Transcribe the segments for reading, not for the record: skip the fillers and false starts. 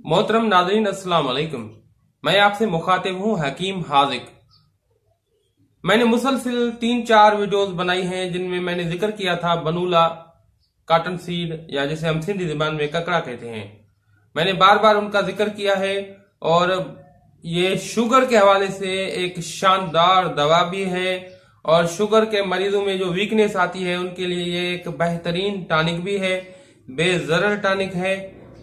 मोहतरम नाज़रीन अस्सलाम वालेकुम। मैं आपसे मुखातिब हूँ हकीम हाजिक। मैंने मुसलसिल 3-4 वीडियोस बनाई हैं जिनमें मैंने जिक्र किया था बनूला, कॉटन सीड या जिसे हम सिंधी ज़बान में ककड़ा कहते हैं। मैंने बार बार उनका जिक्र किया है और ये शुगर के हवाले से एक शानदार दवा भी है और शुगर के मरीजों में जो वीकनेस आती है उनके लिए ये एक बेहतरीन टॉनिक भी है, बेज़रर टॉनिक है।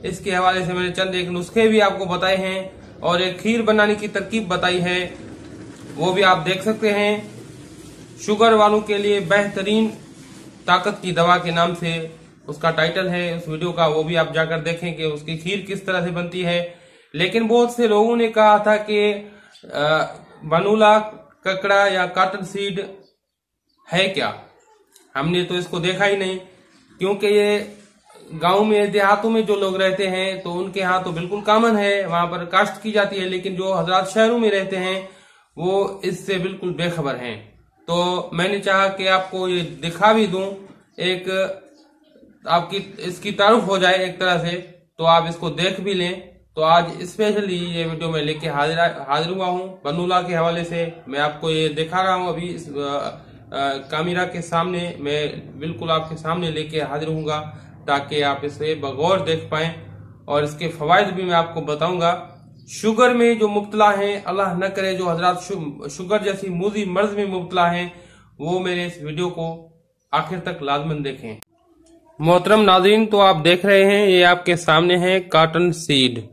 इसके हवाले से मैंने चंद एक नुस्खे भी आपको बताए हैं और एक खीर बनाने की तरकीब बताई है, वो भी आप देख सकते हैं। शुगर वालों के लिए बेहतरीन ताकत की दवा के नाम से उसका टाइटल है उस वीडियो का, वो भी आप जाकर देखें कि उसकी खीर किस तरह से बनती है। लेकिन बहुत से लोगों ने कहा था कि बनूला, ककड़ा या कॉटन सीड है क्या। हमने तो इसको देखा ही नहीं, क्योंकि ये गांव में देहातों में जो लोग रहते हैं तो उनके यहाँ तो बिल्कुल कॉमन है, वहां पर काश्त की जाती है। लेकिन जो हजरात शहरों में रहते हैं वो इससे बिल्कुल बेखबर हैं। तो मैंने चाहा कि आपको ये दिखा भी दूं, एक आपकी इसकी तारुफ हो जाए एक तरह से, तो आप इसको देख भी लें। तो आज स्पेशली ये वीडियो में लेके हाजिर हुआ हूँ बनूला के हवाले से। मैं आपको ये दिखा रहा हूँ अभी इस कैमरा के सामने, मैं बिल्कुल आपके सामने लेके हाजिर हूँगा ताकि आप इसे बगौर देख पाएं और इसके फवायद भी मैं आपको बताऊंगा। शुगर में जो मुब्तला हैं, अल्लाह न करे जो हजरात शुगर जैसी मूजी मर्ज में मुब्तला हैं, वो मेरे इस वीडियो को आखिर तक लाजमन देखें। मोहतरम नाज़रीन, तो आप देख रहे हैं ये आपके सामने है कॉटन सीड।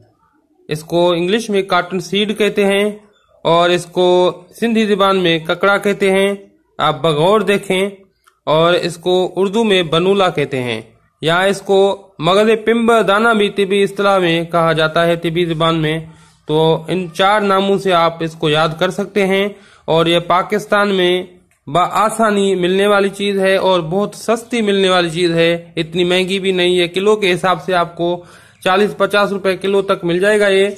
इसको इंग्लिश में कॉटन सीड कहते हैं और इसको सिंधी ज़बान में ककड़ा कहते हैं। आप बगौर देखें। और इसको उर्दू में बनूला कहते हैं या इसको मगज़ पिंब दाना भी तिबी इस्तिलाह में कहा जाता है, तिबी ज़बान में। तो इन 4 नामों से आप इसको याद कर सकते हैं। और ये पाकिस्तान में बआसानी मिलने वाली चीज है और बहुत सस्ती मिलने वाली चीज है, इतनी महंगी भी नहीं है। किलो के हिसाब से आपको 40-50 रुपए किलो तक मिल जाएगा ये।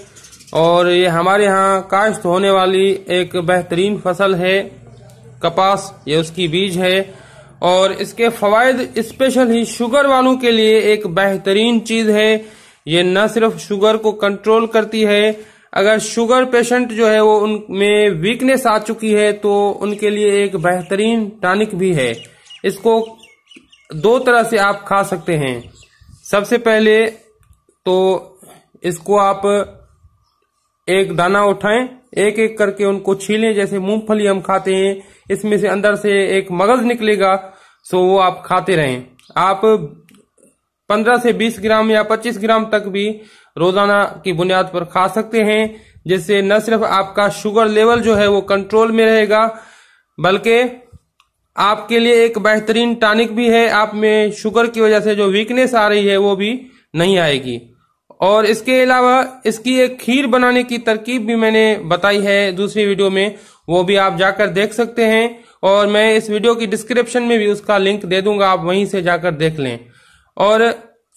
और ये हमारे यहाँ काश्त होने वाली एक बेहतरीन फसल है कपास, ये उसकी बीज है। और इसके फवायद स्पेशल ही शुगर वालों के लिए एक बेहतरीन चीज है। ये न सिर्फ शुगर को कंट्रोल करती है, अगर शुगर पेशेंट जो है वो उनमें वीकनेस आ चुकी है तो उनके लिए एक बेहतरीन टॉनिक भी है। इसको 2 तरह से आप खा सकते हैं। सबसे पहले तो इसको आप एक दाना उठाएं, एक एक करके उनको छीलें, जैसे मूंगफली हम खाते हैं, इसमें से अंदर से एक मगज निकलेगा, सो वो आप खाते रहें। आप 15 से 20 ग्राम या 25 ग्राम तक भी रोजाना की बुनियाद पर खा सकते हैं, जिससे न सिर्फ आपका शुगर लेवल जो है वो कंट्रोल में रहेगा, बल्कि आपके लिए एक बेहतरीन टॉनिक भी है। आप में शुगर की वजह से जो वीकनेस आ रही है वो भी नहीं आएगी। और इसके अलावा इसकी एक खीर बनाने की तरकीब भी मैंने बताई है दूसरी वीडियो में, वो भी आप जाकर देख सकते हैं। और मैं इस वीडियो की डिस्क्रिप्शन में भी उसका लिंक दे दूंगा, आप वहीं से जाकर देख लें। और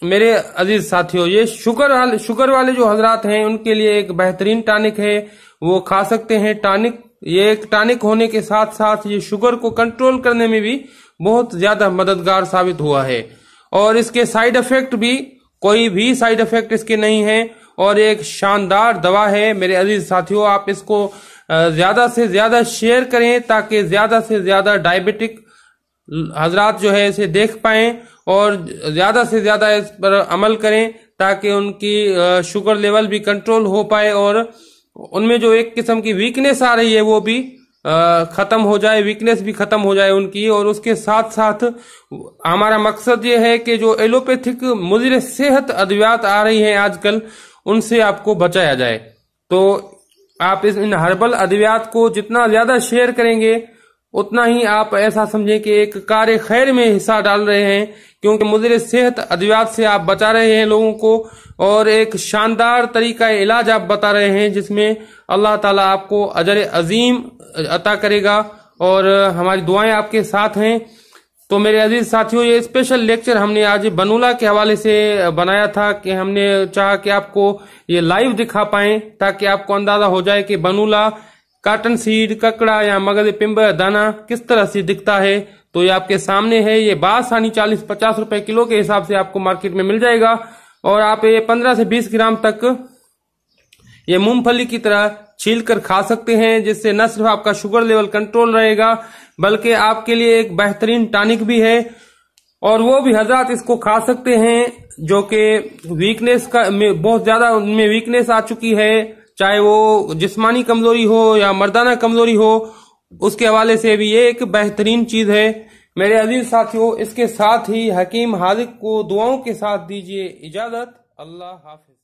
मेरे अजीज साथियों, ये शुगर वाले जो हजरात हैं उनके लिए एक बेहतरीन टॉनिक है, वो खा सकते हैं। टॉनिक, ये एक टॉनिक होने के साथ साथ ये शुगर को कंट्रोल करने में भी बहुत ज्यादा मददगार साबित हुआ है। और इसके साइड इफेक्ट भी, कोई भी साइड इफेक्ट इसके नहीं है और एक शानदार दवा है। मेरे अजीज साथियों, आप इसको ज्यादा से ज्यादा शेयर करें ताकि ज्यादा से ज्यादा डायबिटिक हजरात जो है इसे देख पाएं और ज्यादा से ज्यादा इस पर अमल करें ताकि उनकी शुगर लेवल भी कंट्रोल हो पाए और उनमें जो एक किस्म की वीकनेस आ रही है वो भी खत्म हो जाए, वीकनेस भी खत्म हो जाए उनकी। और उसके साथ साथ हमारा मकसद ये है कि जो एलोपैथिक मुज़िर सेहत अद्वियात आ रही हैं आजकल, उनसे आपको बचाया जाए। तो आप इन हर्बल अद्वियात को जितना ज्यादा शेयर करेंगे उतना ही आप ऐसा समझें कि एक कार्य खैर में हिस्सा डाल रहे हैं, क्योंकि मुज़िर सेहत अद्वियात से आप बचा रहे हैं लोगों को और एक शानदार तरीका इलाज आप बता रहे हैं जिसमें अल्लाह ताला आपको अजर अजीम अता करेगा। और हमारी दुआएं आपके साथ हैं। तो मेरे अजीज साथियों, ये स्पेशल लेक्चर हमने आज बनूला के हवाले से बनाया था कि हमने चाहा कि आपको ये लाइव दिखा पाएं ताकि आपको अंदाजा हो जाए कि बनूला, कॉटन सीड, ककड़ा या मगज़ पिंब दाना किस तरह से दिखता है। तो ये आपके सामने है। ये बासानी 40-50 रुपए किलो के हिसाब से आपको मार्केट में मिल जाएगा और आप ये 15 से 20 ग्राम तक ये मूंगफली की तरह छील कर खा सकते हैं, जिससे न सिर्फ आपका शुगर लेवल कंट्रोल रहेगा बल्कि आपके लिए एक बेहतरीन टॉनिक भी है। और वो भी हजरात इसको खा सकते हैं जो कि वीकनेस का बहुत ज्यादा उनमें वीकनेस आ चुकी है, चाहे वो जिस्मानी कमजोरी हो या मर्दाना कमजोरी हो, उसके हवाले से भी ये एक बेहतरीन चीज है। मेरे अजीज साथियों, इसके साथ ही हकीम हाजिक को दुआओं के साथ दीजिए इजाजत। अल्लाह हाफिज।